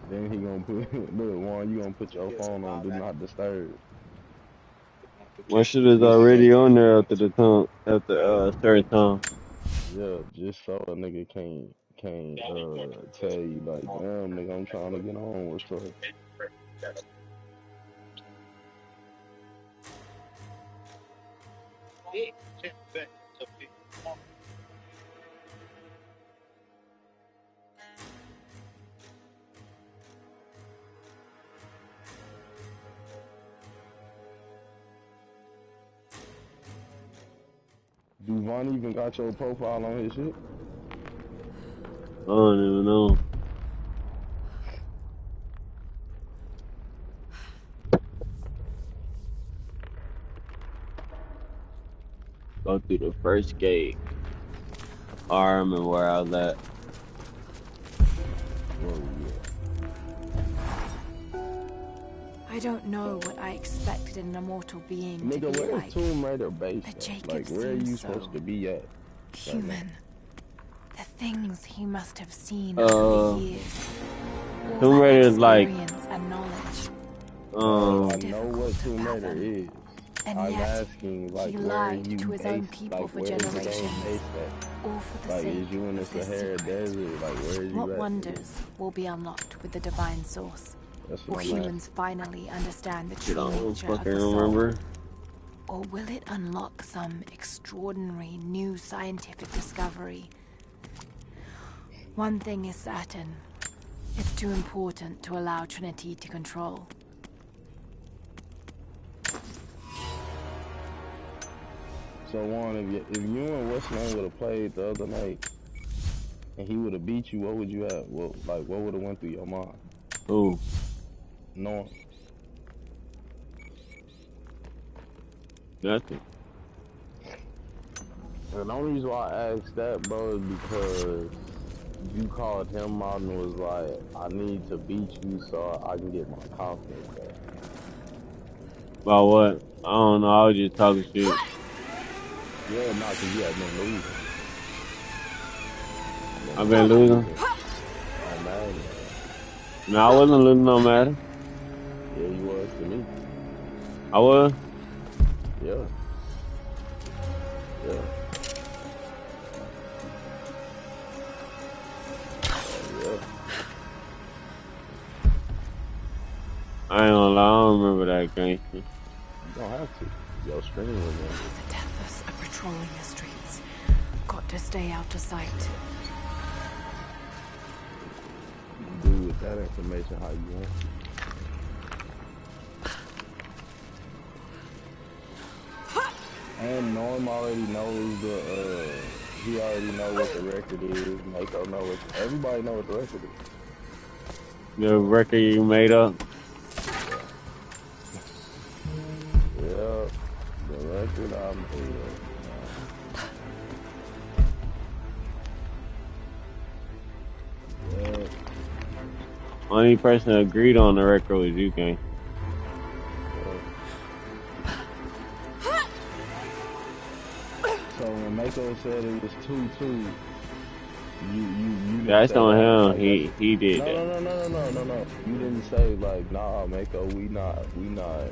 Then he gonna put look Juan, you gonna put your phone on do not disturb. My shit is Just already on there after the time, after certain time. yeah, just so a nigga can't tell you like, damn nigga, I'm trying to get on with so do Von even got your profile on his shit? I don't even know. Go through the first gate. I remember where I was at. Whoa, yeah. I don't know what I expected an immortal being to Nigga, be where's like, Tomb Raider based but at? Jacob Like where are you seems supposed so to be at right now? human. The things he must have seen over the years, all Tomb that Raider is like, experience and knowledge. I It's know what difficult to Tomb Raider fathom. is. And I'm yet, asking he like where are lied you to his own based? people Like for where is the game generations, based at? all for the Like sake is you in the of this Sahara secret. Desert? Like where is What you at? wonders will be unlocked with the divine source? That's Will what I'm asking. humans finally understand the shit, I true don't nature of fucking the soul? remember. Or will it unlock some extraordinary new scientific discovery? One thing is certain. It's too important to allow Trinity to control. So Juan, if you and what's name would have played the other night and he would have beat you, what would you have? What would have went through your mind? Oh, Knowing. nothing. And the only reason why I asked that, bro, is because you called him out and was like, I need to beat you so I can get my confidence back. About what? I don't know. I was just talking shit. Yeah, nah, cause you had been losing. I've been losing. Oh man. No, I wasn't losing no matter. Yeah, you was to me. I was. Yeah. Yeah. Yeah. I ain't gonna lie. I don't remember that gangster. You don't have to. Yo, screen with me. The Deathless are patrolling the streets. Got to stay out of sight. Do with that information how you want. And Norm already knows he already know what the record is. Mako know what, everybody know what the record is. The record you made up. Yeah, the record I made up. Yeah. Only person that agreed on the record was you, gang. So when Mako said it was 2-2, you didn't That's say on that. him. Like, He did that. no. You didn't say like, nah, Mako, we not doing that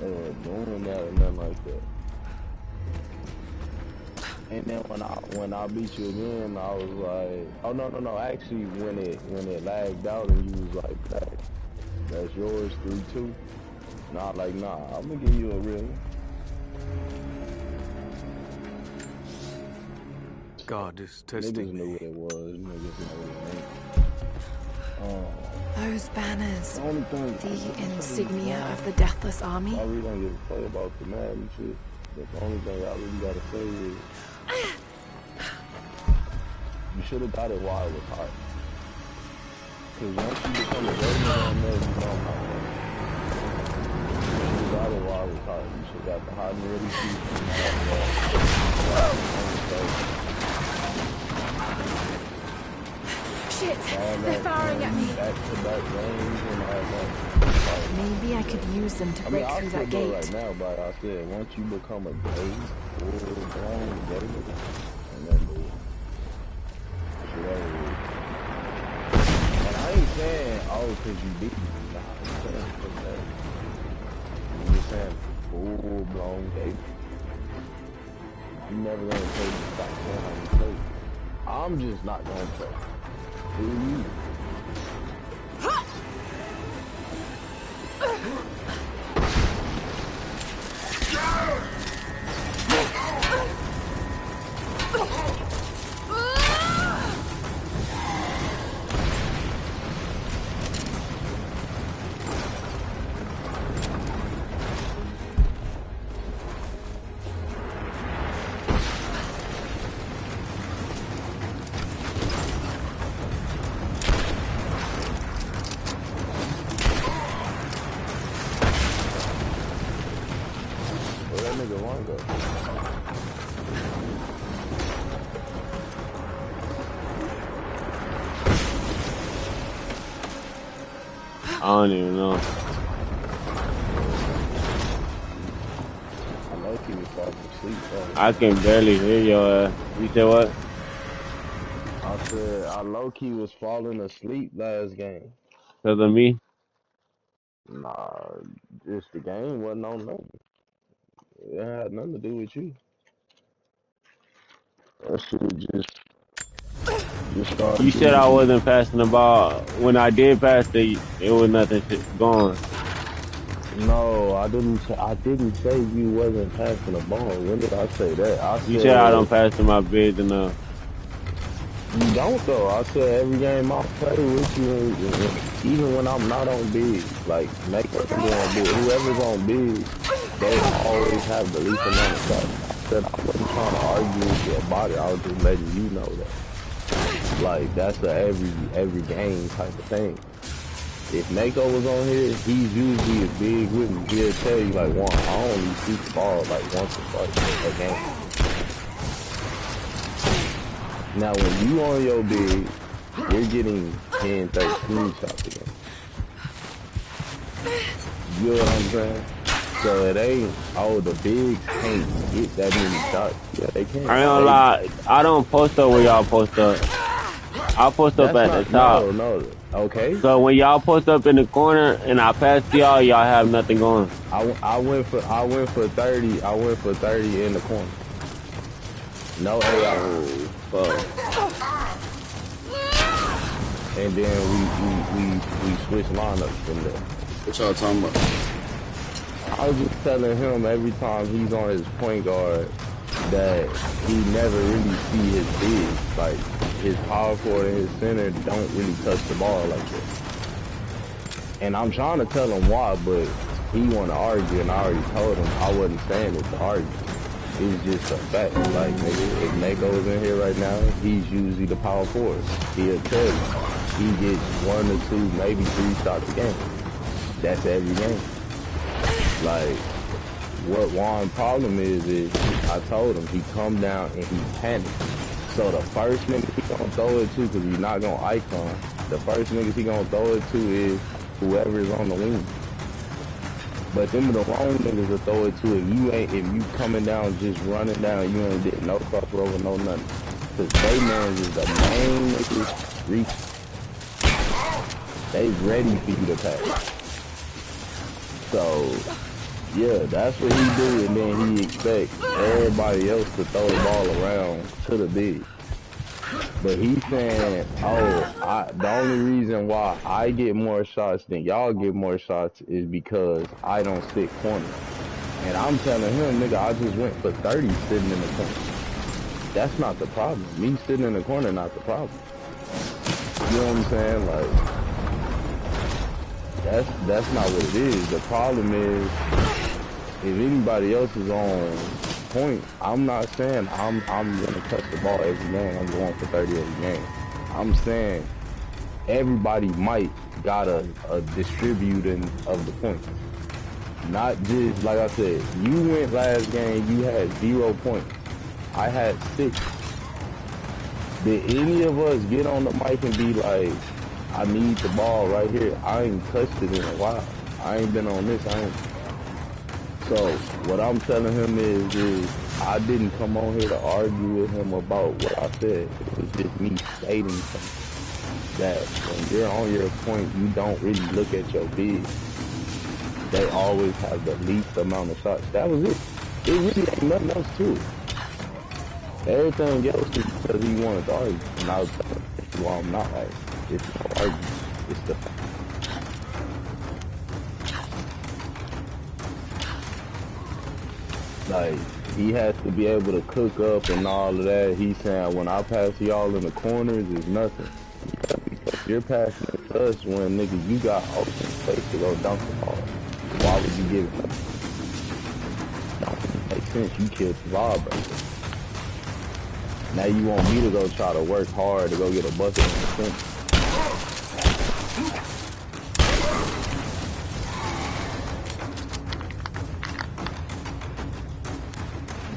or nothing like that. And then when I beat you again, I was like, oh no. Actually, when it lagged out and you was like, that's yours 3-2. Nah, like nah, I'm gonna give you a real one. God is Niggas testing knew me. what it was. Niggas know what it meant. Those banners, The only thing, the insignia of the Deathless Army. I really don't give a fuck about the mad and shit. But the only thing I really gotta say is, you should have got it while it was hot. Cause once you become a regular on there, you don't have to. You should have got it while it was hot. You should have got the hot and ready season and all that. Shit! They're firing at me! Back-to-back games and all that. Maybe I could use them to break through that gate. Right now, but I said once you become a gay, full-blown gay, and then do it. And I ain't saying Oh, because you beat me. Nah, I'm saying fuck that. I'm just saying full-blown game. I'm never going to tell you to stop playing how you play. I'm just not going to play. Who you? Where that nigga want to go? I don't even know. I know he was falling asleep. I can barely hear your ass. You said what? I said I low-key was falling asleep last game. Because of me? Nah, just the game wasn't on nothing. It had nothing to do with you. That shit just started You said I doing. wasn't passing the ball. When I did pass it was nothing going. No, I didn't. I didn't say you wasn't passing the ball. When did I say that? I You said I said don't pass to my bids enough. you don't though. I said every game I play with you, even when I'm not on big, like make us go on big. Whoever's on big, they always have the least amount of shots. I said I wasn't trying to argue with you about it. I was just letting you know that. Like that's a every game type of thing. If Mako was on here, he's usually a big with me. He'll tell you like, one, I only shoot the ball like once or twice a game. Now when you on your big, you're getting 10, 13 shots a game. You know what I'm saying? So it ain't, oh, the bigs can't get that many shots. Yeah, they can. I ain't gonna lie, I don't post up where y'all post up. I post up That's at the not, top. no. Okay. So when y'all post up in the corner and I pass to y'all, y'all have nothing going. I went for 30. I went for 30 in the corner. No AI. Fuck. And then we switched lineups from there. What y'all talking about? I was just telling him every time he's on his point guard that he never really see his bigs. Like his power forward and his center don't really touch the ball like that. And I'm trying to tell him why, but he want to argue, and I already told him I wasn't saying it to argue. It's just a fact. Like, nigga, if Mako's in here right now, he's usually the power forward. He'll tell you. He gets 1 or 2, maybe 3 shots a game. That's every game. Like, what Juan's problem is I told him he come down and he panic. So the first nigga he gonna throw it to, because he's not gonna icon, the first niggas he gonna throw it to is whoever is on the wing. But them the wrong niggas will throw it to if you coming down just running down, you ain't getting no crossover, no nothing. Cause they man is the main niggas reach. They ready for you to pass. So yeah, that's what he do, and then he expect everybody else to throw the ball around to the big. But he's saying, oh, the only reason why I get more shots than y'all get more shots is because I don't sit corner. And I'm telling him, nigga, I just went for 30 sitting in the corner. That's not the problem. Me sitting in the corner, not the problem. You know what I'm saying? Like, that's not what it is. The problem is, if anybody else is on point, I'm not saying I'm gonna touch the ball every game. I'm going for 30 every game. I'm saying everybody might got a distributing of the points. Not just, like I said, you went last game, you had 0 points. I had 6. Did any of us get on the mic and be like, I need the ball right here? I ain't touched it in a while. I ain't been on this. So what I'm telling him is I didn't come on here to argue with him about what I said. It was just me stating something. that when you're on your point, you don't really look at your bigs. They always have the least amount of shots. That was it. It really ain't nothing else to it. Everything else is because he wanted to argue. And I was telling him, well, I'm not arguing. It's no argument. It's the fact. Like, he has to be able to cook up and all of that. He's saying, when I pass y'all in the corners, it's nothing. Yeah, because you're passing it to us when, nigga, you got open space to go dunk the ball. Why would you give it up? Don't make sense. You killed the ball, bro. Now you want me to go try to work hard to go get a bucket in the center.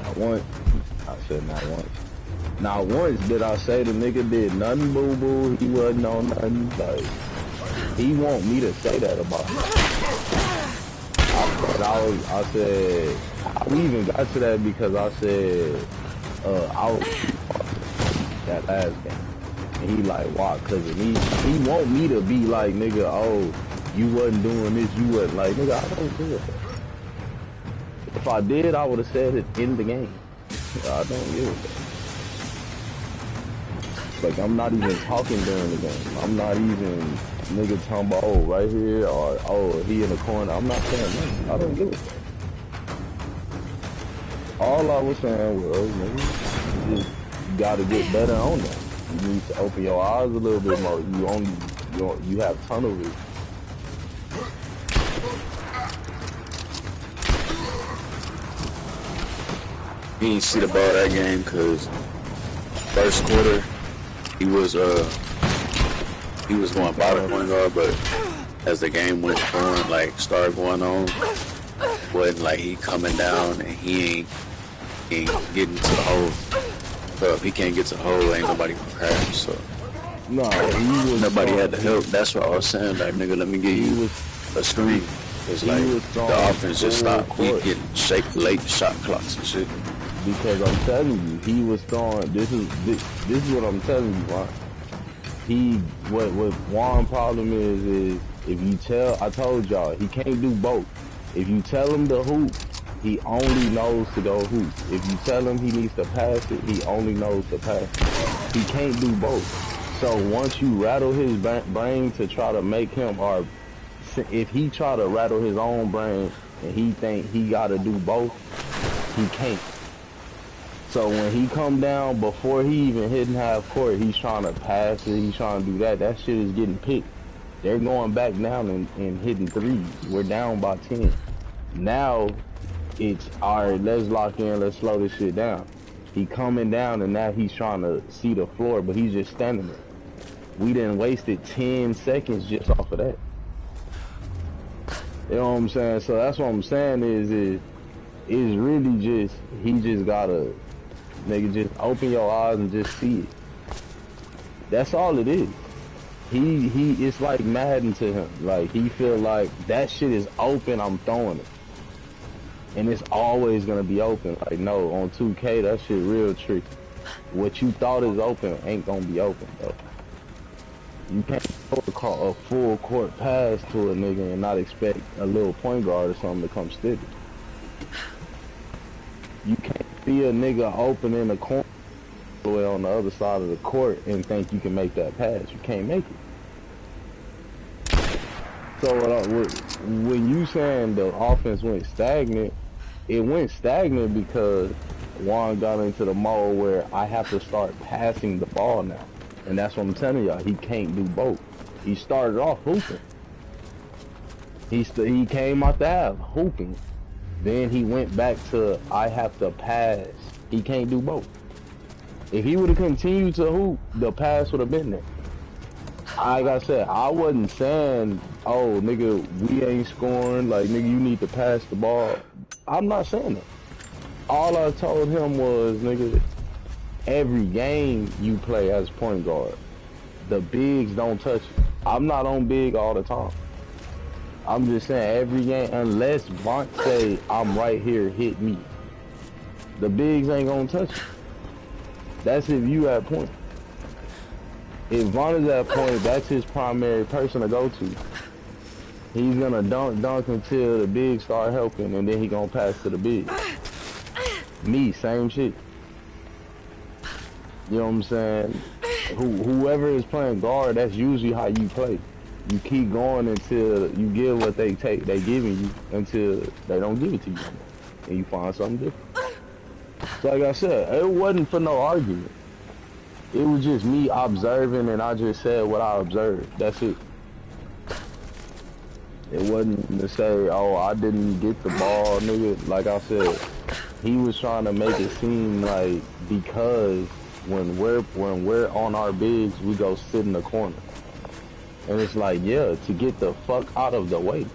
Not once. I said not once. Not once did I say the nigga did nothing boo-boo. He wasn't on nothing. Like, he want me to say that about him. I said, we even got to that because I said, I was that last game. And he like, why? Cause of me. He want me to be like, nigga, oh, you wasn't doing this, you wasn't like, nigga, I don't do it. If I did, I would have said it in the game. I don't give a fuck. Like, I'm not even talking during the game. I'm not even, nigga, talking about, oh, right here, or, oh, he in the corner. I'm not saying nothing. I don't give a fuck. All I was saying was, nigga, you just gotta get better on that. You need to open your eyes a little bit more. You have tunnel vision. He didn't see the ball that game because first quarter he was going bottom point guard, but as the game went on, like started going on, wasn't like he coming down and he ain't getting to the hole. So if he can't get to the hole, ain't nobody gonna crash. So no, nobody had to help. That's what I was saying. Like, nigga, let me give you a screen. It's like the offense just stopped. We getting late shot clocks and shit. Because I'm telling you, he was throwing. This is what I'm telling you, Juan. What Juan's problem is if you tell, I told y'all, he can't do both. If you tell him to hoop, he only knows to go hoop. If you tell him he needs to pass it, he only knows to pass it. He can't do both. So once you rattle his brain to try to make him, or if he try to rattle his own brain and he think he gotta do both, he can't. So when he come down, before he even hitting half court, he's trying to pass it, he's trying to do that. That shit is getting picked. They're going back down and hitting threes. We're down by 10. Now, it's, all right, let's lock in, let's slow this shit down. He coming down and now he's trying to see the floor, but he's just standing there. We done wasted 10 seconds just off of that. You know what I'm saying? So that's what I'm saying is really just, he just gotta, nigga, just open your eyes and just see it. That's all it is. It's like Madden to him. Like, he feel like that shit is open, I'm throwing it. And it's always gonna be open. Like, no, on 2K, that shit real tricky. What you thought is open ain't gonna be open, though. You can't call a full court pass to a nigga and not expect a little point guard or something to come stick it. You can't see a nigga open in the corner all the way on the other side of the court and think you can make that pass. You can't make it. So when you saying the offense went stagnant, it went stagnant because Juan got into the mode where I have to start passing the ball now. And that's what I'm telling y'all, he can't do both. He started off hooping. He came out the half hooping. Then he went back to, I have to pass. He can't do both. If he would have continued to hoop, the pass would have been there. Like I said, I wasn't saying, oh, nigga, we ain't scoring. Like, nigga, you need to pass the ball. I'm not saying that. All I told him was, nigga, every game you play as point guard, the bigs don't touch you. I'm not on big all the time. I'm just saying every game, unless Bont say I'm right here, hit me, the bigs ain't gonna touch you. That's if you at point. If Von is at point, that's his primary person to go to. He's gonna dunk until the big start helping, and then he gonna pass to the big. Me, same shit. You know what I'm saying? Whoever is playing guard, that's usually how you play. You keep going until you get what they giving you until they don't give it to you, and you find something different. So like I said, it wasn't for no argument. It was just me observing, and I just said what I observed. That's it. It wasn't to say, oh, I didn't get the ball, nigga. Like I said, he was trying to make it seem like because when we're on our bigs, we go sit in the corner. And it's like, yeah, to get the fuck out of the way.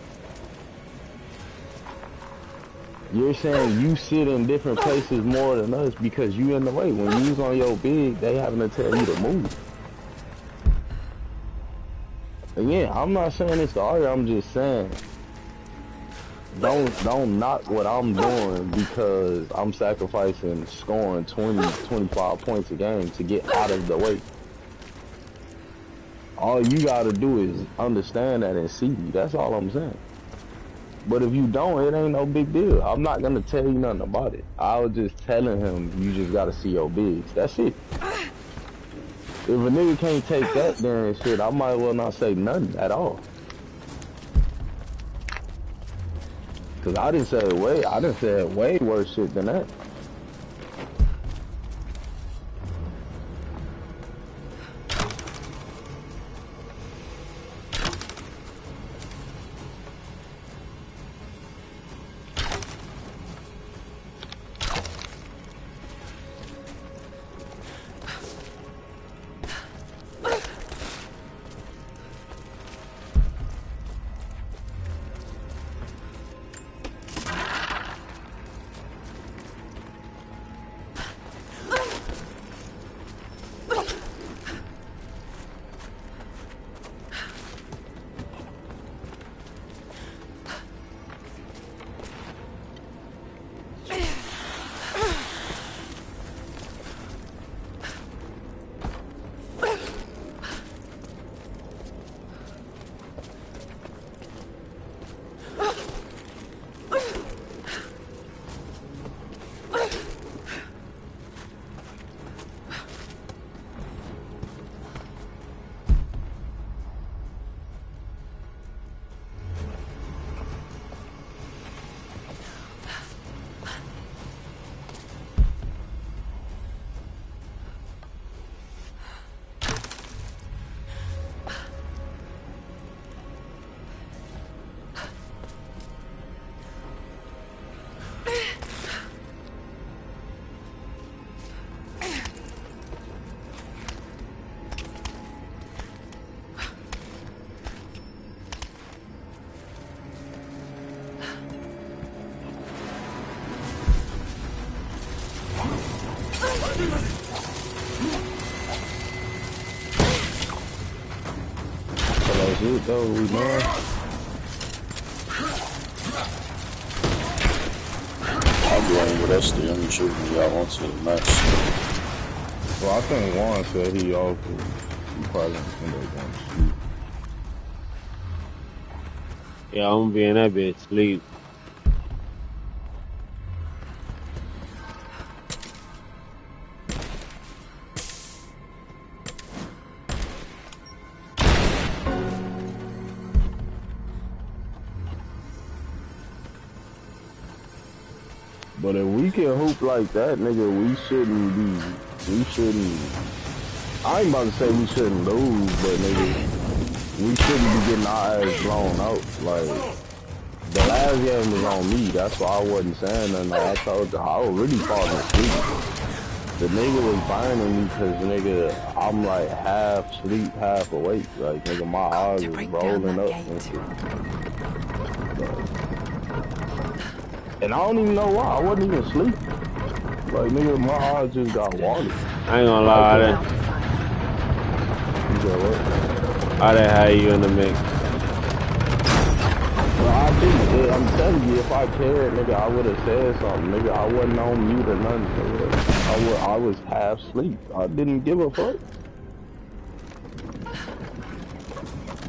You're saying you sit in different places more than us because you in the way. When you's on your big, they having to tell you to move. Again, I'm not saying it's the argument, I'm just saying don't knock what I'm doing because I'm sacrificing scoring 20, 25 points a game to get out of the way. All you gotta do is understand that and see me. That's all I'm saying. But if you don't, it ain't no big deal. I'm not gonna tell you nothing about it. I was just telling him you just gotta see your bigs. That's it. If a nigga can't take that, then shit, I might as well not say nothing at all. Cause I didn't say way worse shit than that. Though we know. I'm going with us the young shooting y'all want to the match. Well, I think Juan said he offered. He probably end up going to sleep. Yeah, I'm gonna be in that bitch sleep. But if we can hoop like that, nigga, we shouldn't, I ain't about to say we shouldn't lose, but nigga, we shouldn't be getting our ass blown out. Like, the last game was on me, that's why I wasn't saying nothing. Like, I told you, I was really falling asleep. The nigga was burning me because, nigga, I'm like half sleep, half awake. Like, nigga, my eyes was rolling up and shit. And I don't even know why. I wasn't even asleep. Like, nigga, my eyes just got watery. I ain't gonna lie, I didn't have you in the mix. Well, I didn't. I'm telling you, if I cared, nigga, I would have said something. Nigga, I wasn't on mute or nothing. Nigga. I was half asleep. I didn't give a fuck.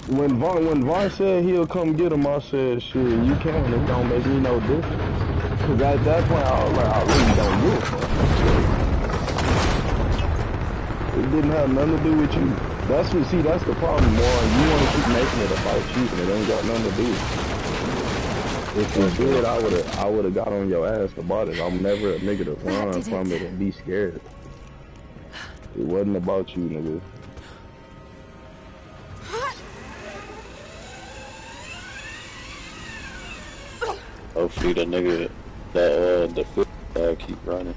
When Vaughn said he'll come get him, I said, shit, you can. It don't make me no difference. Cause at that point, I was like, I really don't give a fuck. It didn't have nothing to do with you. That's the problem, Warren. You want to keep making it about you, and it ain't got nothing to do with you. If you did, I would've got on your ass about it. I'm never a nigga to run from it and be scared. It wasn't about you, nigga. Hopefully the nigga that the foot keep running.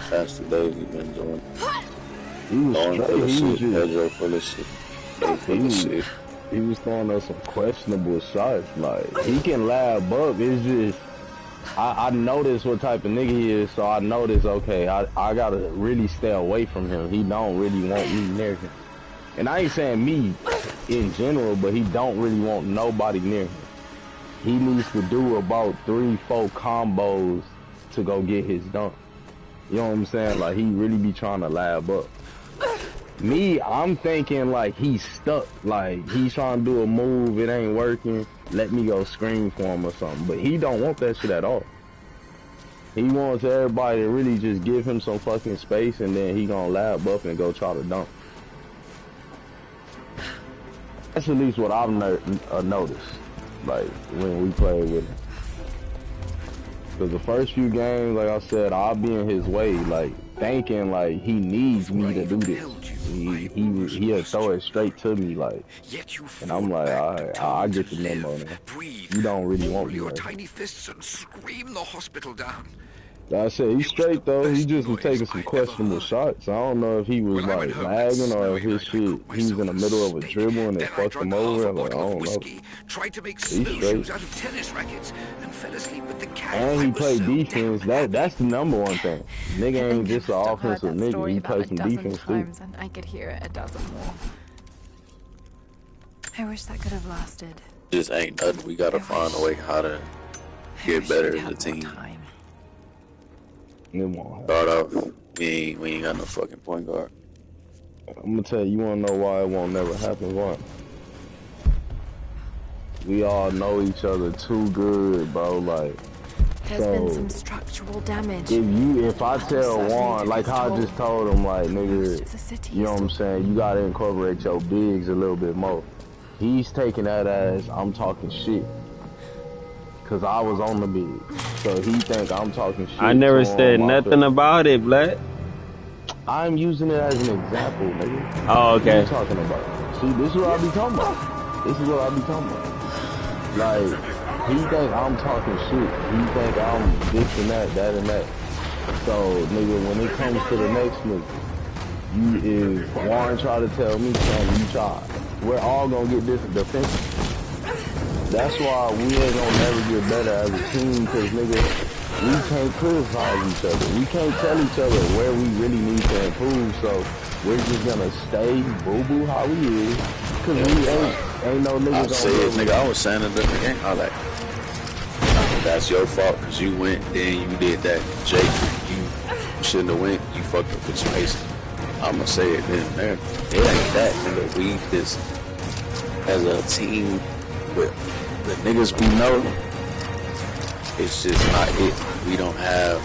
That's the days he been doing. He was straight. He was throwing us some questionable shots. Like, he can lab up. It's just, I notice what type of nigga he is, so I notice, okay, I gotta really stay away from him. He don't really want me near him. And I ain't saying me in general, but he don't really want nobody near him. He needs to do about 3-4 combos to go get his dunk. You know what I'm saying? Like, he really be trying to lab up. Me, I'm thinking like he's stuck. Like, he's trying to do a move, it ain't working. Let me go scream for him or something. But he don't want that shit at all. He wants everybody to really just give him some fucking space, and then he gonna lab up and go try to dunk. That's at least what I've noticed, like, when we play with him. Because the first few games, like I said, I'll be in his way, like, thinking, like, he needs me to do this. He'll throw it straight to me, like, and I'm like, alright, I get the memo now. You don't really want me. Your tiny fists and scream the hospital down. Like I said, he's straight though. He just was taking some questionable shots. I don't know if he was like lagging or if his shit, he was in the middle of a dribble and it fucked him over. Like, I don't know. Tried to make He's straight. out of tennis rackets and fell asleep with the cat. And he played defense. That's the number one thing. Nigga ain't just an offensive nigga. He plays some defense too. And I could hear it a dozen more. I wish that could have lasted. Just ain't nothing. We gotta find a way how to get better as a team. Start off, we ain't got no fucking point guard. I'm gonna tell you, you wanna know why it won't never happen? Why? We all know each other too good, bro. Like, there's been some structural damage. If I tell Juan, like how I just told him, like, nigga, you know what I'm saying, you gotta incorporate your bigs a little bit more. He's taking that as I'm talking shit. Cause I was on the big, so he think I'm talking shit. I never said nothing about it, Black. I'm using it as an example, nigga. Oh, okay. What you talking about? See, this is what I be talking about. This is what I be talking about. Like, he think I'm talking shit. He think I'm this and that and that. So, nigga, when it comes to the next nigga, if Warren try to tell me something, you try. We're all gonna get this defensive. That's why we ain't gonna never get better as a team, cause nigga, we can't criticize each other. We can't tell each other where we really need to improve, so we're just gonna stay boo-boo how we is, cause we ain't no niggas. I said, nigga, I was saying it in the game, I was like, that's your fault, cause you went, then you did that. Jake, you shouldn't have went, you fucked up with space. I'ma say it then, man. It ain't that, nigga. We just, as a team, with the niggas we know, it's just not it. We don't have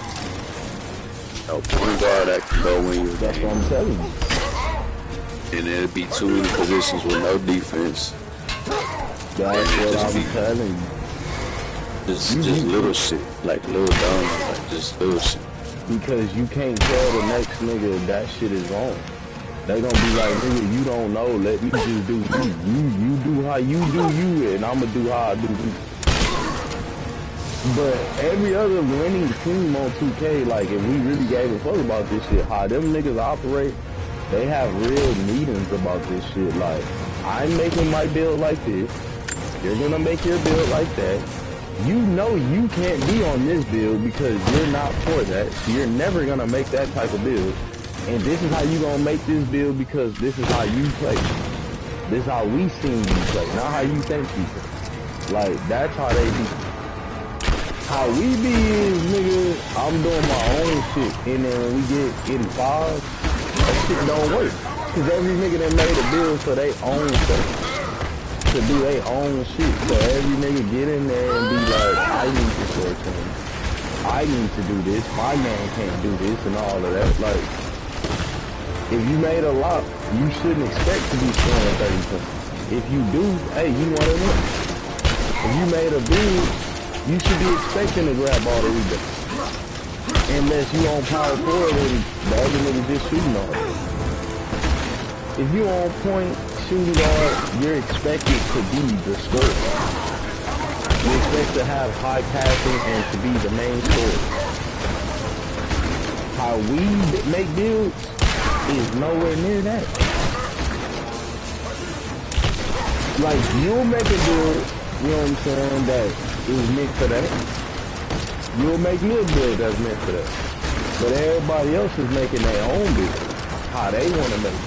no point guard that can go win your That's game. what I'm telling you. And it'll be too many positions with no defense. That's what I'm telling you. Just little shit, like little dumb, like just little shit. Because you can't tell the next nigga that shit is wrong. They gonna be like, nigga, you don't know, let me just do you. You do how you do you, and I'ma do how I do me. But every other winning team on 2K, like, if we really gave a fuck about this shit, how them niggas operate, they have real meetings about this shit. Like, I'm making my build like this, you're gonna make your build like that. You know you can't be on this build because you're not for that. You're never gonna make that type of build. And this is how you gonna make this build because this is how you play. This is how we seen you play, not how you think you play. Like, that's how they be. How we be is, nigga, I'm doing my own shit. And then when we get 85, that shit don't work. Cause every nigga that made a build for their own stuff, to do their own shit. So every nigga get in there and be like, I need to score 10. I need to do this. My man can't do this and all of that. Like, if you made a lot, you shouldn't expect to be scoring 30 points. If you do, hey, you want to win. If you made a build, you should be expecting to grab all the rebounds. Unless you on power forward and the other nigga just shooting all that. If you on point shooting guard, you're expected to be the scorer. You expect to have high passing and to be the main scorer. How we make builds is nowhere near that. Like, you'll make a build, you know what I'm saying, that is meant for that. You'll make me a build that's meant for that. But everybody else is making their own build. How they want to make it.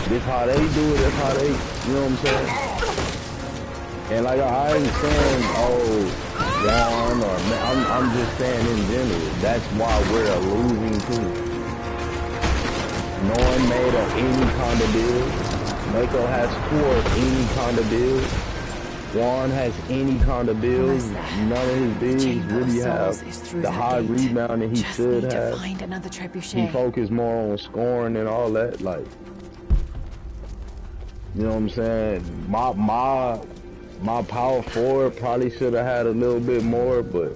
This how they do it, that's how they, you know what I'm saying? And like, I ain't saying, oh, Juan, or I'm just saying in general, that's why we're a losing team. No one made any kind of build. Mako has scored any kind of build. Juan has any kind of build. None of his bigs really have the high rebounding he should have. He focused more on scoring and all that. Like, you know what I'm saying? My power forward probably should have had a little bit more, but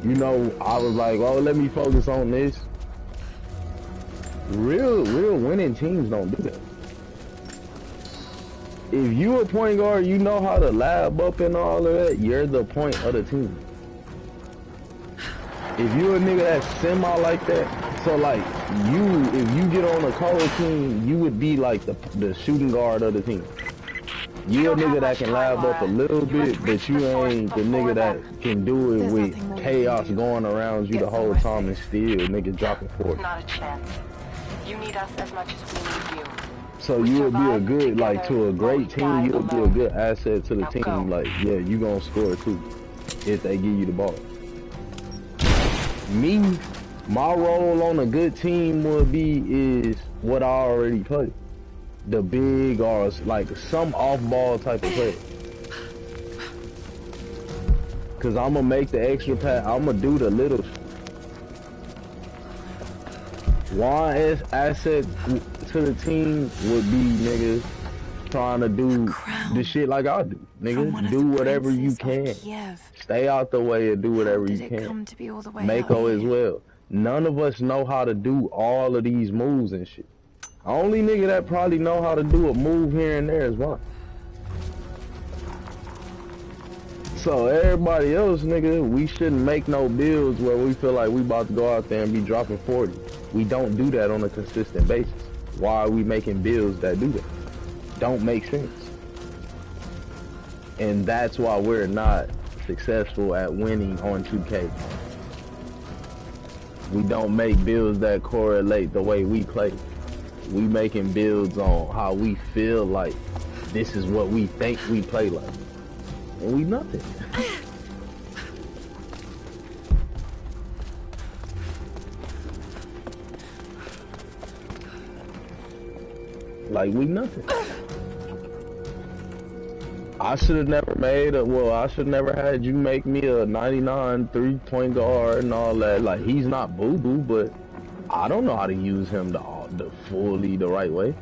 you know, I was like, oh, let me focus on this. Real winning teams don't do that. If you a point guard, you know how to lab up and all of that, you're the point of the team. If you a nigga that's semi like that, so like if you get on a cold team, you would be like the shooting guard of the team. You a nigga that can lab up a little bit, but you ain't the nigga that can do it with chaos going around you the whole time and still nigga dropping 40. Not a chance. You need us as much as we need you. So you would be a good, like, to a great team, you would be a good asset to the team. Like, yeah, you gonna score too, if they give you the ball. Me, my role on a good team would be is what I already play. The big or like some off-ball type of play. Cause I'ma make the extra pass, I'ma do the little. One asset to the team would be niggas trying to do the shit like I do. Nigga, do whatever you can. Stay out the way and do whatever you can. Mako as well. None of us know how to do all of these moves and shit. Only nigga that probably know how to do a move here and there is one. So everybody else, nigga, we shouldn't make no builds where we feel like we about to go out there and be dropping 40. We don't do that on a consistent basis. Why are we making builds that do that? Don't make sense. And that's why we're not successful at winning on 2K. We don't make builds that correlate the way we play. We making builds on how we feel like this is what we think we play like. And we nothing. Like we nothing. I should have never made I should never had you make me a 99 3-point guard and all that. Like he's not boo-boo, but I don't know how to use him the fully the right way.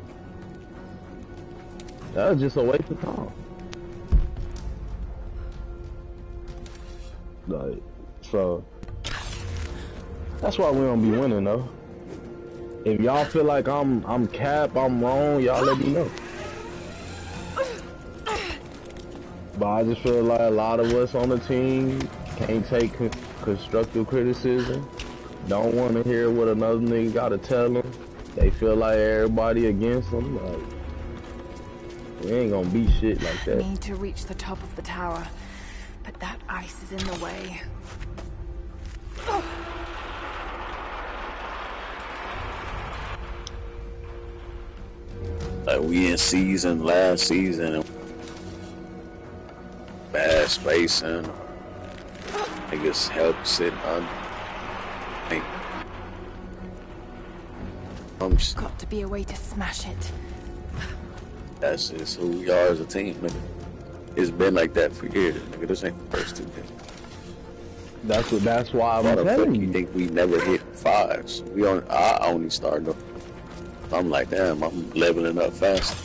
That was just a waste of time. Like, so that's why we don't be winning though. If y'all feel like I'm cap, I'm wrong, y'all let me know. But I just feel like a lot of us on the team can't take constructive criticism. Don't want to hear what another nigga gotta tell them. They feel like everybody against them. Like, we ain't gonna be shit like that. Need to reach the top of the tower, but that ice is in the way. Like we in season, last season, bad spacing. Niggas help sitting on. Got to be a way to smash it. That's just who we are as a team, nigga. It's been like that for years, nigga. This ain't the first 2 games. That's why Why I'm the telling fuck you you. think we never hit 5s? I only started up. I'm like, damn, I'm leveling up fast.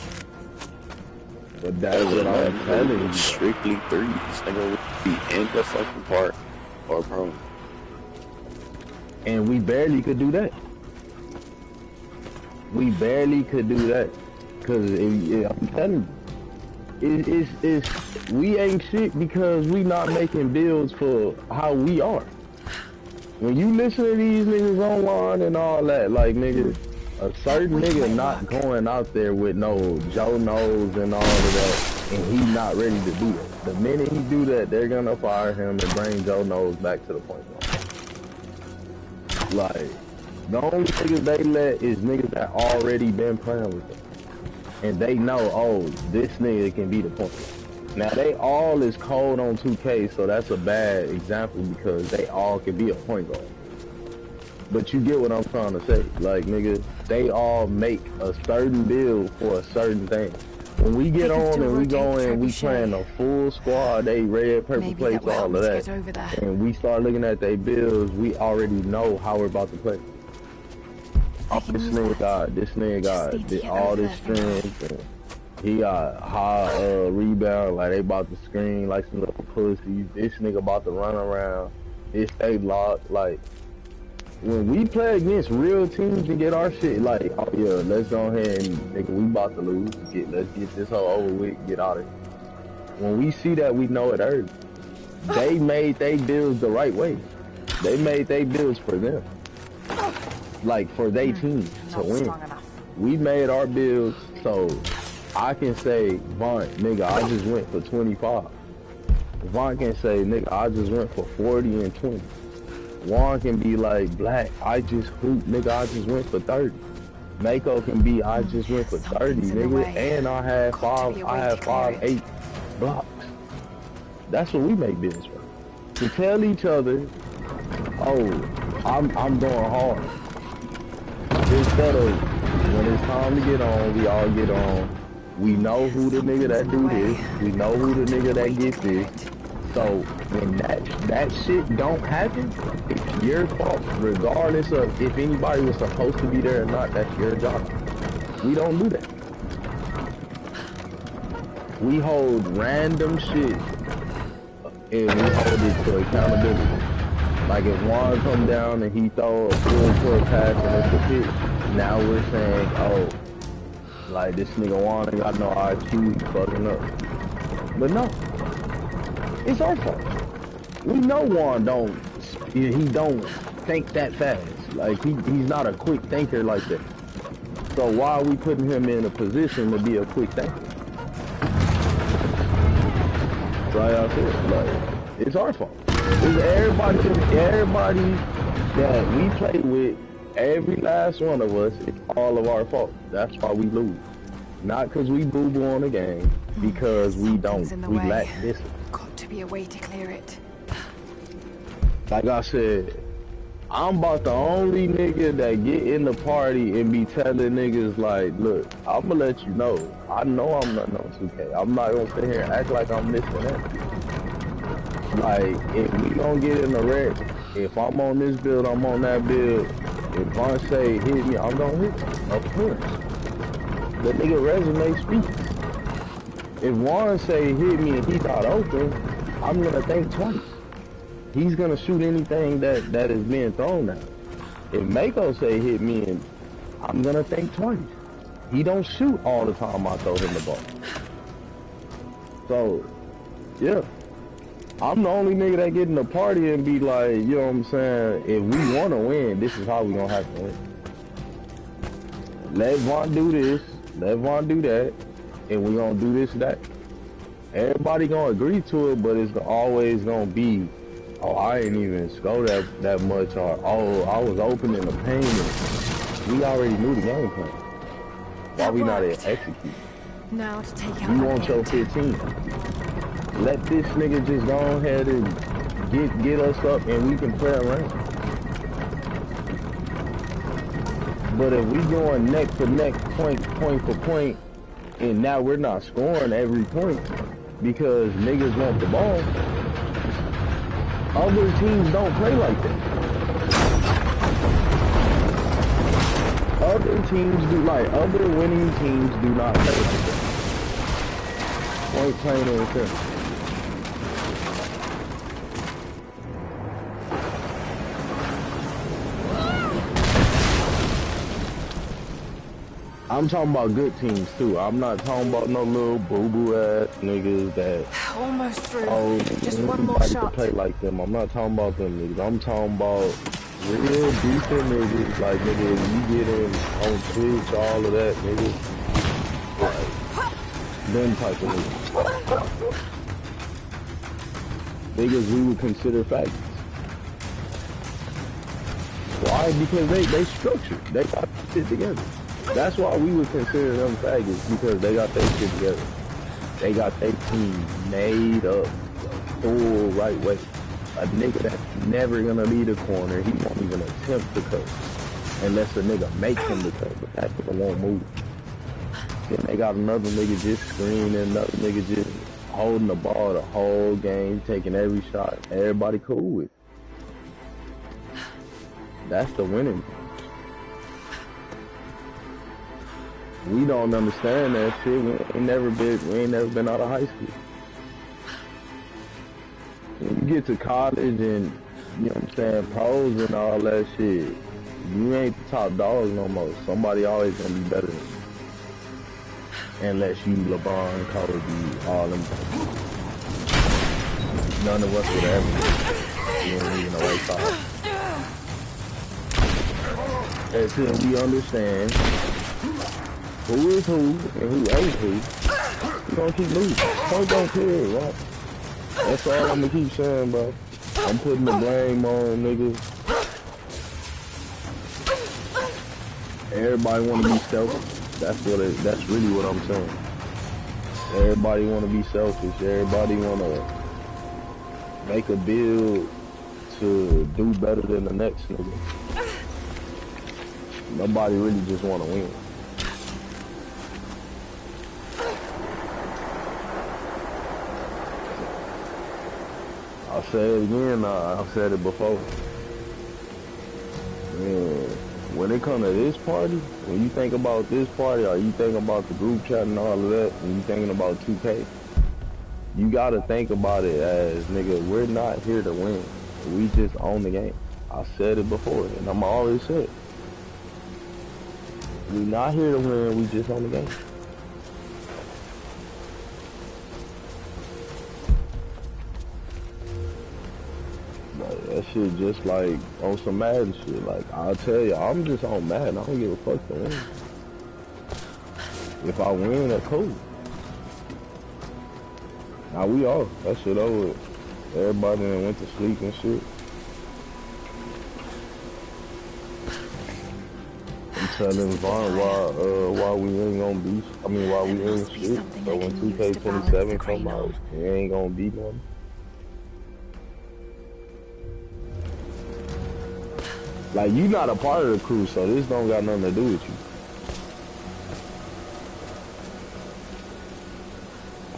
But that's what I'm telling you. Strictly 3s, nigga. We in the fucking park or prone. And we barely could do that. We barely could do that. Cause I'm telling you, we ain't shit because we not making builds for how we are. When you listen to these niggas online and all that, like nigga, a certain nigga not going out there with no Joe Knows and all of that, and he not ready to do it. The minute he do that, they're gonna fire him and bring Joe Knows back to the point guard. Like, the only niggas they let is niggas that already been playing with them. And they know, oh, this nigga can be the point guard. Now, they all is cold on 2K, so that's a bad example because they all can be a point guard. But you get what I'm trying to say. Like, nigga, they all make a certain build for a certain thing. When we get on and we go in, we playing a full squad, they red, purple plates, all of that. And we start looking at their builds, we already know how we're about to play. This nigga got all this strength, and he got high rebound, like they about to screen like some little pussies. This nigga about to run around, it stay locked. Like, when we play against real teams and get our shit, like, oh yeah, let's go ahead and, nigga, we about to lose. Let's get this whole over with, get out of here. When we see that, we know it early. They made they builds the right way. They made they builds for them. Like, for they team to win. We made our builds so I can say, Vaughn, nigga, I just went for 25. Vaughn can say, nigga, I just went for 40 and 20. Juan can be like, Black, I just hooped, nigga, I just went for 30. Mako can be, I just went for 30, nigga, and I had 8 blocks. That's what we make business for. To tell each other, oh, I'm going hard. Instead of, when it's time to get on, we all get on. We know who the nigga that do this. We know who the nigga that gets this. So when that shit don't happen, it's your fault, regardless of if anybody was supposed to be there or not. That's your job. We don't do that. We hold random shit and we hold it to accountability. Like if Juan come down and he throw a full court pass and it's a hit, now we're saying, oh, like this nigga Juan ain't got no IQ, he's fucking up. But no. It's our fault. We know Juan he don't think that fast. Like he's not a quick thinker like that. So why are we putting him in a position to be a quick thinker? Right out there, like it's our fault. It's everybody that we play with, every last one of us, it's all of our fault. That's why we lose. Not because we boo-boo on the game, because we lack discipline. Got to be a way to clear it. Like I said, I'm about the only nigga that get in the party and be telling niggas like, look, I'm gonna let you know. I know I'm not on 2K. I'm not gonna sit here and act like I'm missing that. Like, if we gonna get in the wreck, if I'm on this build, I'm on that build. If Vaughn say hit me, I'm gonna hit him, of course. The nigga resume speaks. If Juan say hit me and he's not open, I'm gonna think twice. He's gonna shoot anything that is being thrown at him. If Mako say hit me, and I'm gonna think twice. He don't shoot all the time I throw him the ball. So, yeah. I'm the only nigga that get in the party and be like, you know what I'm saying, if we wanna win, this is how we gonna have to win. Let Vaughn do this, let Vaughn do that, and we gonna do this, that. Everybody gonna agree to it, but it's always gonna be, oh, I ain't even score that much, or oh, I was open in the paint. We already knew the game plan. Why we not execute? Now to take out You want your 15. Let this nigga just go ahead and get us up and we can play around. But if we going neck to neck, point for point, and now we're not scoring every point because niggas want the ball, other teams don't play like that. Other teams do, like, other winning teams do not play like that. Point plain and simple. I'm talking about good teams too. I'm not talking about no little boo-boo ass niggas that Almost through. Just ain't one more nobody shot. to play like them. I'm not talking about them niggas. I'm talking about real decent niggas, like nigga, you get in on Twitch, all of that, nigga. Like, them type of niggas. Niggas we would consider faggots. Why? Because they structured. They got shit together. That's why we would consider them faggots, because they got their shit together. They got their team made up the full right way. A nigga that's never gonna leave the corner, he won't even attempt to cut unless a nigga makes him to cut, but that nigga won't move. Then they got another nigga just screening, another nigga just holding the ball the whole game, taking every shot. Everybody cool with it. That's the winning. We don't understand that shit. We ain't never been out of high school. When you get to college and, you know what I'm saying, pros and all that shit, you ain't the top dog no more. Somebody always gonna be better than you. Unless you LeBron, Kobe, all them. None of us would ever. You ain't even the right side. Until we understand who is who and who ain't who, we gonna keep losing. Point don't care, right? That's all I'm gonna keep saying, bro. I'm putting the blame on niggas. Everybody wanna be selfish. That's really what I'm saying. Everybody wanna be selfish. Everybody wanna make a build to do better than the next nigga. Nobody really just wanna win. I'll say it again, I've said it before. Man, when it comes to this party, when you think about this party, or you think about the group chat and all of that, and you thinking about 2K, you gotta think about it as, nigga, we're not here to win. We just own the game. I said it before, and I'm always said it. We not here to win, we just own the game. That shit just like on some Madden shit. Like, I'll tell you, I'm just on Madden. I don't give a fuck to win. If I win, that's cool. Now we off. That shit over with. Everybody done went to sleep and shit. I'm telling Vaughn why we ain't gonna be, why we ain't shit. So when 2K27 come out, we ain't gonna be nothing. Like, you not a part of the crew, so this don't got nothing to do with you.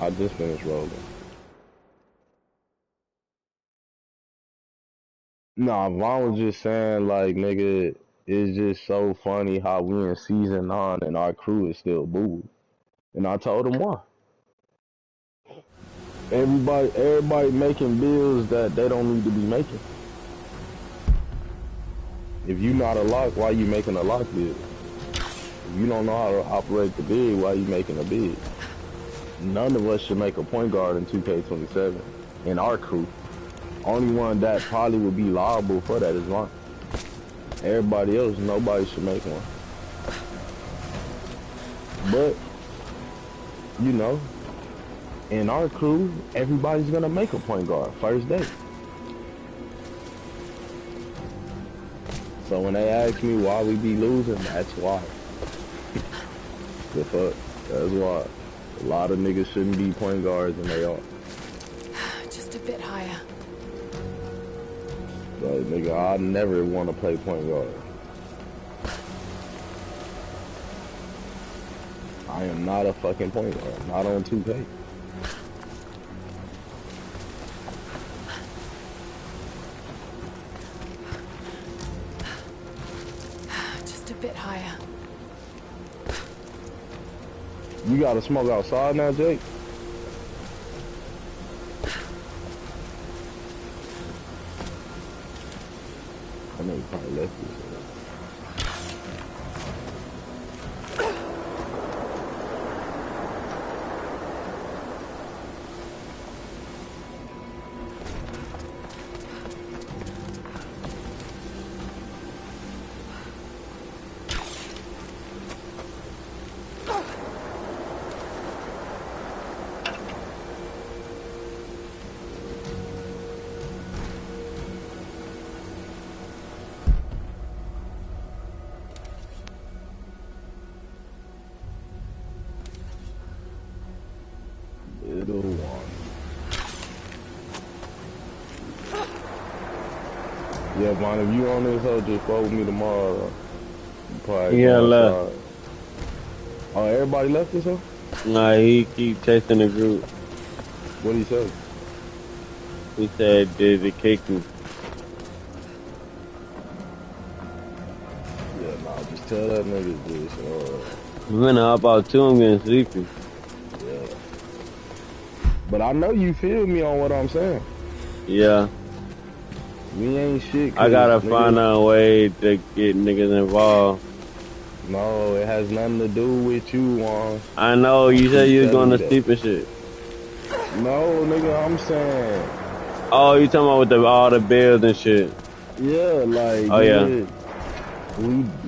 I just finished rolling. Nah, Vaughn was just saying, like, nigga, it's just so funny how we in season 9 and our crew is still booed. And I told him why. Everybody making bills that they don't need to be making. If you not a lock, why you making a lock bid? If you don't know how to operate the bid, why you making a bid? None of us should make a point guard in 2K27 in our crew. Only one that probably would be liable for that is Vaughn. Everybody else, nobody should make one. But, you know, in our crew, everybody's gonna make a point guard first day. So when they ask me why we be losing, that's why. The fuck? That's why. A lot of niggas shouldn't be point guards and they are. Just a bit higher. But nigga, I never want to play point guard. I am not a fucking point guard. Not on 2K. Just a bit higher. You gotta smoke outside now, Jake? I know you probably left this. Little one. Yeah, man, if you on this hoe, just follow me tomorrow. You probably Yeah, go left. outside. Oh, everybody left this hoe? Nah, he keep texting the group. What'd he say? He said, did it kick me? Yeah, nah, just tell that nigga this. I'm gonna hop out too, I'm getting sleepy. Yeah. But I know you feel me on what I'm saying. Yeah, We ain't shit. I gotta 'cause find niggas- a way to get niggas involved. No, it has nothing to do with you, Juan. I know, you said you was Telling going to you that. sleep and shit. No, nigga, I'm saying, Oh, you talking about with all the bills and shit. yeah, like, Oh, yeah. nigga,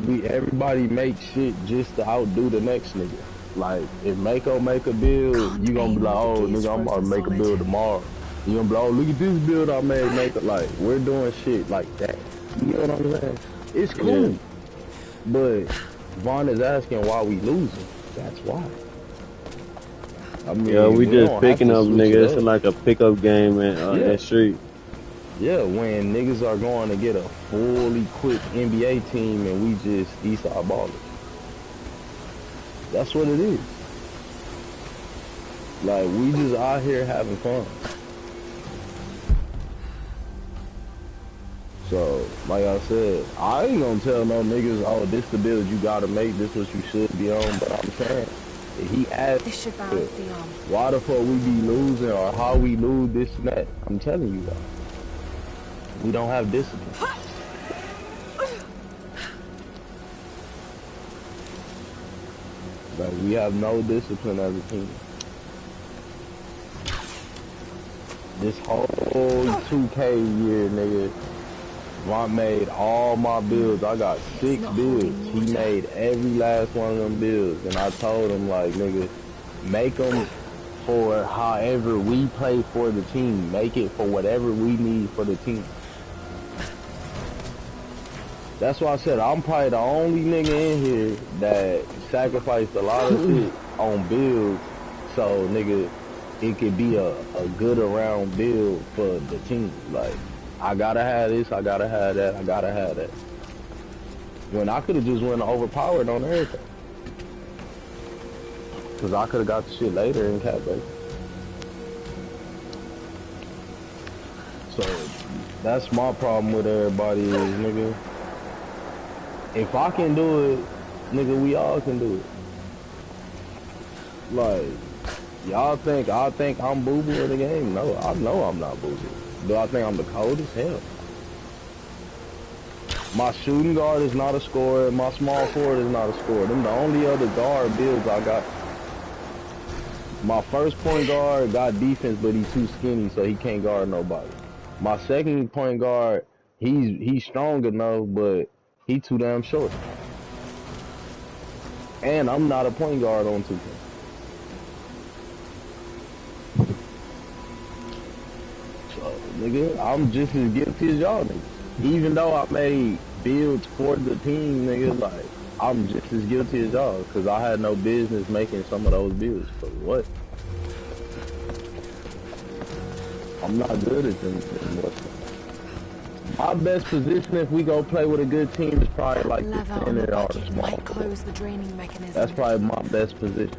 we everybody make shit just to outdo the next nigga. Like, if Mako make a build, you gonna be like, oh, nigga, I'm about to make a build tomorrow. You gonna be like, oh, look at this build I made, Mako. Like, we're doing shit like that. You know what I'm saying? It's cool. Yeah. But Vaughn is asking why we losing. That's why. I mean, Yeah, we just don't picking have up to switch niggas. it It's like a pickup game in Yeah. the street. Yeah, when niggas are going to get a fully equipped NBA team and we just Eastside ballers. That's what it is. Like, we just out here having fun. So, like I said, I ain't gonna tell no niggas, oh, this the build you gotta make, this what you should be on, but I'm saying, if he asked, This should balance the arm. why the fuck we be losing or how we lose this and that, I'm telling you that. We don't have discipline. Like, we have no discipline as a team. This whole 2K year, nigga, Ron made all my builds. I got 6 not builds. holding He water. made every last one of them builds. And I told him, like, nigga, make them for however we play for the team. Make it for whatever we need for the team. That's why I said I'm probably the only nigga in here that sacrificed a lot of shit on builds, so nigga, it could be a good around build for the team. Like, I gotta have this, I gotta have that, I gotta have that. When I could have just went overpowered on everything. Cause I could have got the shit later in Cat Base. So, that's my problem with everybody is, nigga. If I can do it, nigga, we all can do it. Like, y'all think I'm boo-boo in the game? No, I know I'm not boo-boo. Do I think I'm the coldest? Hell. My shooting guard is not a scorer. My small forward is not a scorer. Them the only other guard builds I got. My first point guard got defense, but he's too skinny, so he can't guard nobody. My second point guard, he's strong enough, but he too damn short. And I'm not a point guard on 2K. So, nigga, I'm just as guilty as y'all niggas. Even though I made builds for the team, nigga, like, I'm just as guilty as y'all, because I had no business making some of those builds. For what? I'm not good at them. My best position if we go play with a good team is probably like the Lever on the center or the bucket small might forward. close the draining mechanism. That's probably my best position.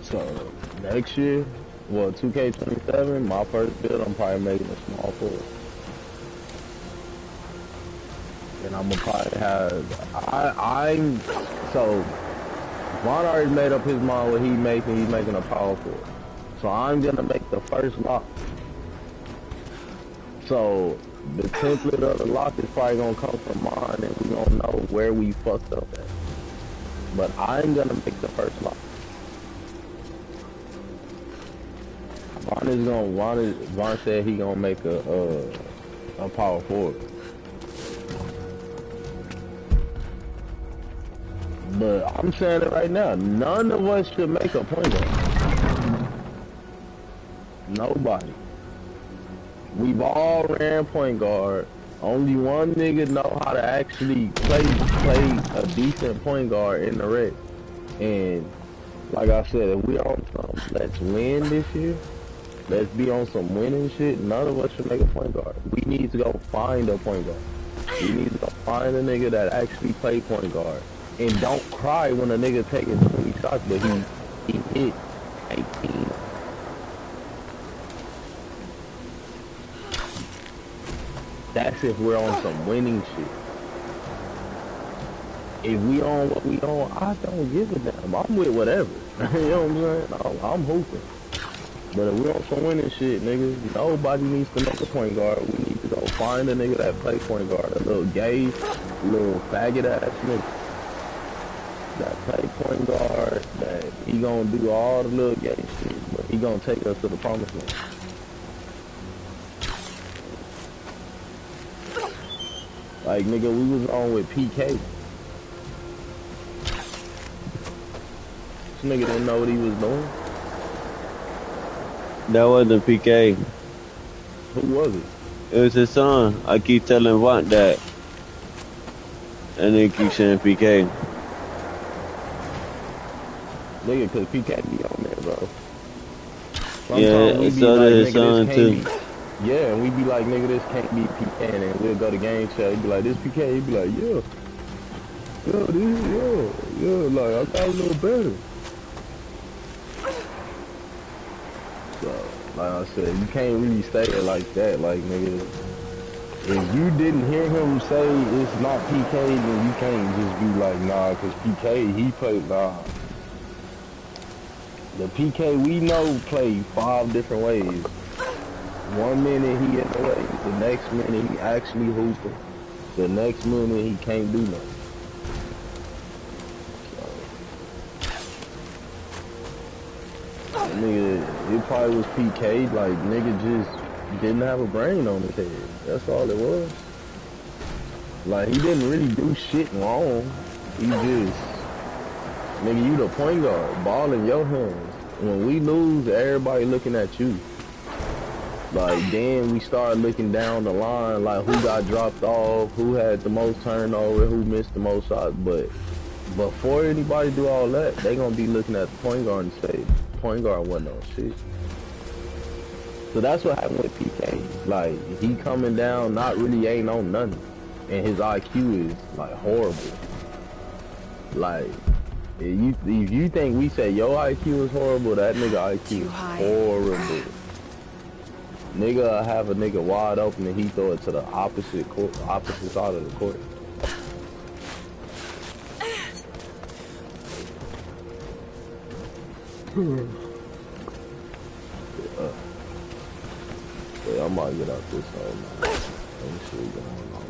So next year, well, 2K27, my first build, I'm probably making a small forward. And I'm gonna probably have, I'm, so Vaughn already made up his mind what he's making a power forward. So I'm gonna make the first lock. So the template of the lock is probably gonna come from mine, and we gonna know where we fucked up at. But I'm gonna make the first lock. Vaughn said he gonna make a power forward. But I'm saying it right now, none of us should make a point guard. Nobody. We've all ran point guard. Only one nigga know how to actually play a decent point guard in the red. And like I said, if we on some let's win this year, let's be on some winning shit, none of us should make a point guard. We need to go find a point guard. We need to go find a nigga that actually play point guard. And don't cry when a nigga taking 20 shots, but he hit 18. That's if we're on some winning shit. If we on what we on, I don't give a damn. I'm with whatever. You know what I'm saying? I'm hooping. But if we're on some winning shit, nigga, nobody needs to make a point guard. We need to go find a nigga that play point guard. A little gay, little faggot ass nigga that play point guard, that he gonna do all the little gay shit, but he gonna take us to the promised land. Like, nigga, we was on with PK. This nigga didn't know what he was doing. That wasn't PK. Who was it? It was his son. I keep telling Vaughn that. And they keep saying PK. Nigga, cause PK be on there, bro. Yeah, we be so like, did his son nigga, too. Yeah, and we be like, nigga, this can't be PK, and then we'll go to game chat, he'd be like, this PK, he'd be like, yeah, like, I got a little better. So, like I said, you can't really say it like that, like, nigga, if you didn't hear him say it's not PK, then you can't just be like, nah, cause PK, he played, nah. The PK we know played 5 different ways. 1 minute he in the way, the next minute he actually hooping, the next minute he can't do nothing. So, nigga, it probably was PK, like nigga just didn't have a brain on his head. That's all it was. Like he didn't really do shit wrong. He just, nigga, you the point guard, ball in your hands. When we lose, everybody looking at you. Like, then we start looking down the line, like who got dropped off, who had the most turnover, who missed the most shots. But before anybody do all that, they gonna be looking at the point guard and say, point guard wasn't on shit. So that's what happened with PK. Like, he coming down, not really ain't on nothing. And his IQ is, like, horrible. Like, if you think we say your IQ is horrible, that nigga IQ is horrible. Nigga have a nigga wide open and he throw it to the opposite side of the court. Yeah, I might get out this hole, man. Ain't shit going on.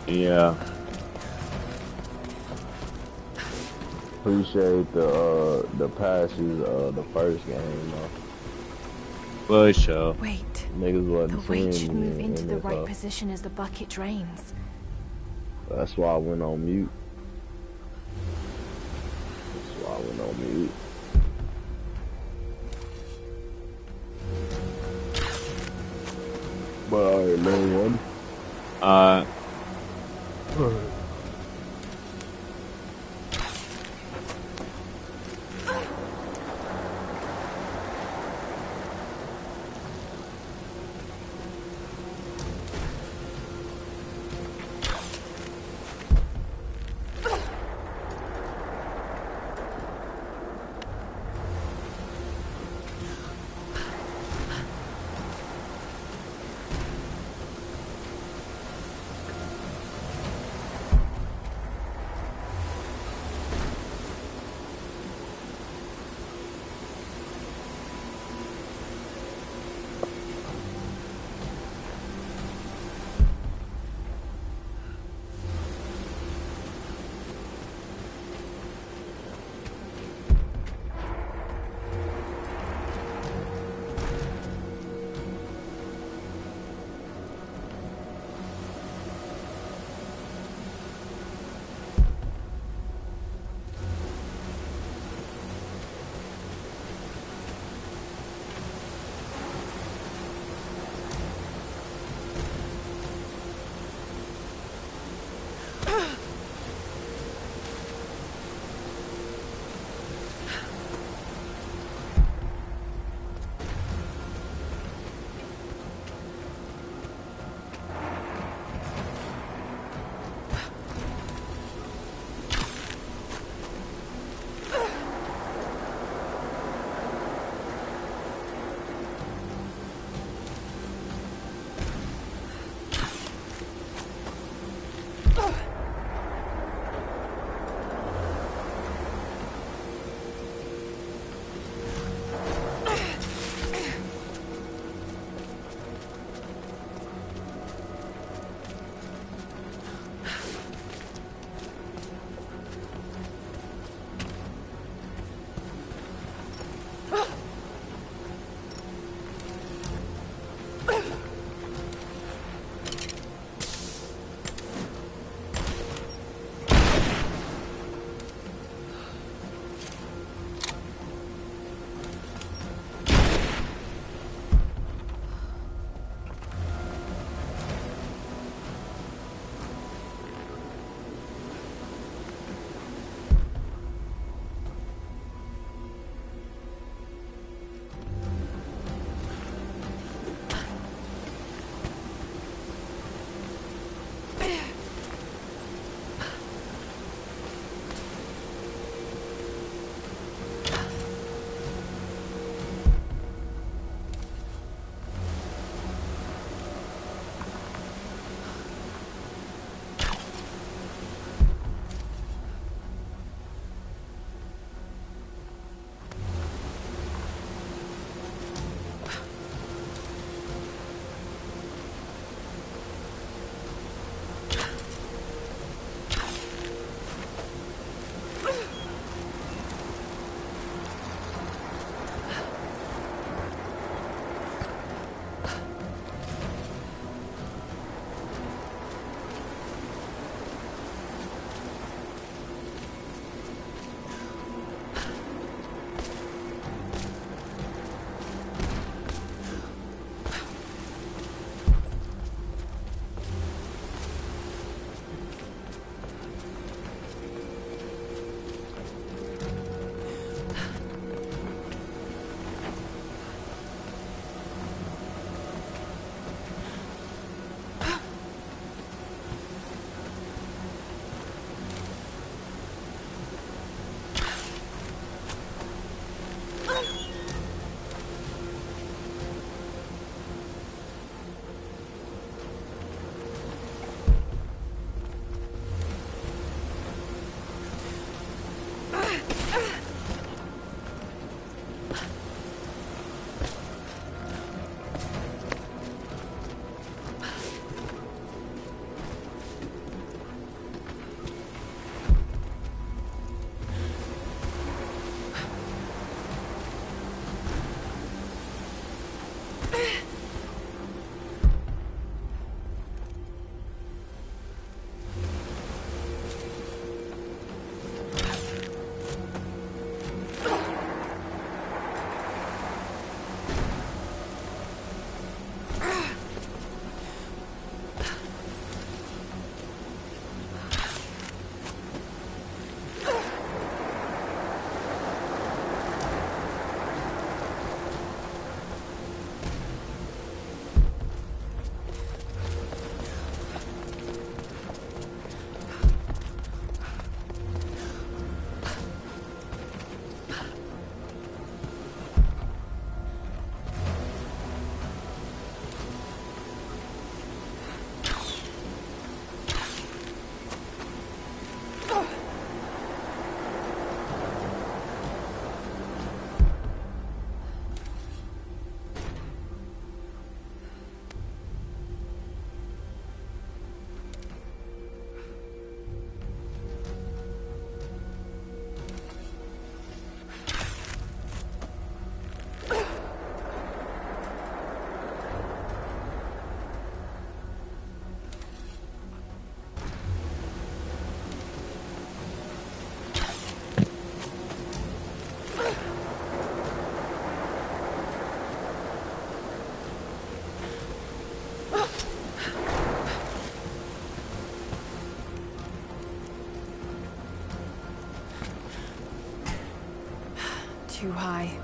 Yeah. Appreciate the passes the first game, though. For sure. Wait. Niggas The wasn't weight should seeing me move into in the this, right position as the bucket drains. That's why I went on mute. That's why I went on mute. But alright, no one. too high.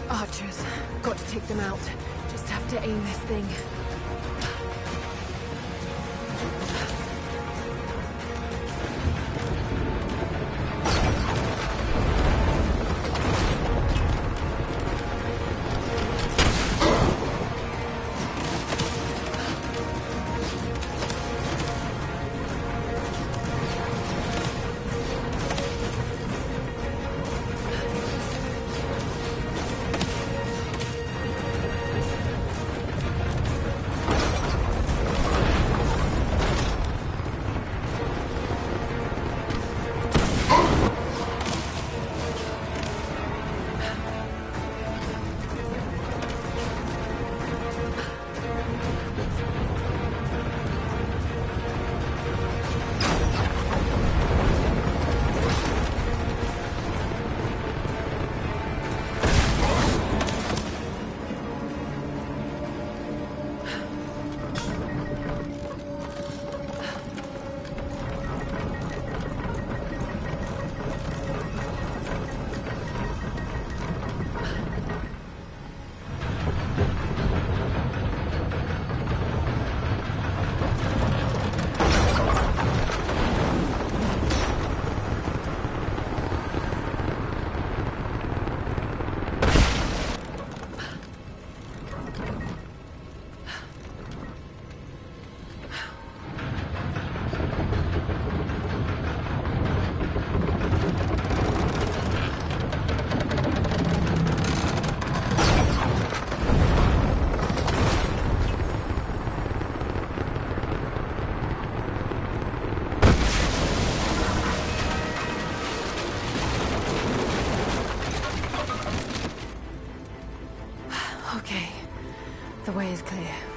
Archers. Got to take them out. Just have to aim this thing. Okay, the way is clear.